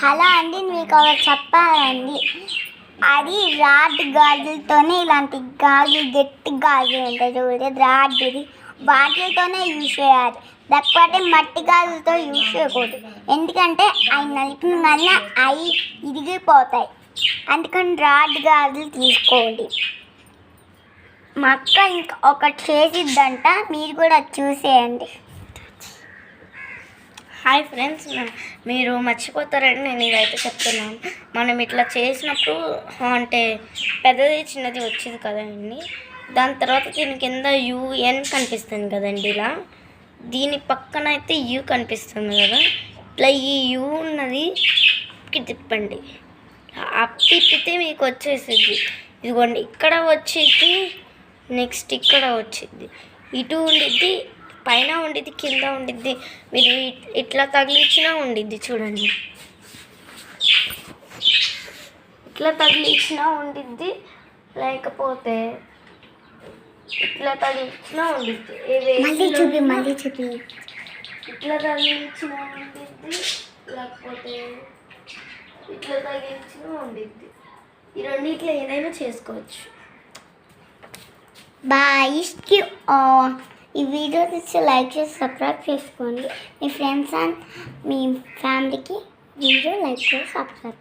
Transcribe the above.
Hello అండి, మీకు ఒకటి చెప్పాలండి. అది రాడ్ గాజులతోనే, ఇలాంటి గాజులు గట్టి గాజులు ఉంటాయి చూడండి, రాడ్ది వాటితోనే యూజ్ చేయాలి. లేకపోతే మట్టి గాజులతో యూజ్ చేయకూడదు. ఎందుకంటే అవి నలిపిన వల్ల అవి ఇరిగిపోతాయి. అందుకని రాడ్ గాజులు తీసుకోండి. మా అక్క ఇంకా ఒకటి చేసిద్దంట, మీరు కూడా చూసేయండి. హాయ్ ఫ్రెండ్స్, మీరు మర్చిపోతారని నేను ఇదైతే చెప్తున్నాను. మనం ఇట్లా చేసినప్పుడు అంటే పెద్దది చిన్నది వచ్చేది కదండి. దాని తర్వాత దీని కింద యుఎన్ కనిపిస్తుంది కదండి. ఇలా దీని పక్కన అయితే యూ కనిపిస్తుంది కదా. ఇట్లా ఈ యూ ఉన్నది తిప్పండి. తిప్పితే మీకు వచ్చేసిద్ది. ఇదిగోండి, ఇక్కడ వచ్చింది, నెక్స్ట్ ఇక్కడ వచ్చింది, ఇటు ఉండిద్ది, పైన ఉండిద్ది, కింద ఉండిద్ది. మీరు ఇట్లా తగిలించినా ఉండిద్ది చూడండి. ఇట్లా తగిలించినా ఉండిద్ది, లేకపోతే ఇట్లా తగిలించినా ఉండిద్ది. ఇట్లా తగిలించినా ఉండిద్ది, లేకపోతే ఇట్లా తగిలించినా ఉండిద్ది. ఈ రెండిట్లో ఏదైనా చేసుకోవచ్చు. బాయ్. ఈ వీడియో తీసి లైక్ చేసి సబ్స్క్రైబ్ చేసుకోండి. మీ ఫ్రెండ్స్ అండ్ మీ ఫ్యామిలీకి వీడియో లైక్ చేసి సబ్స్క్రైబ్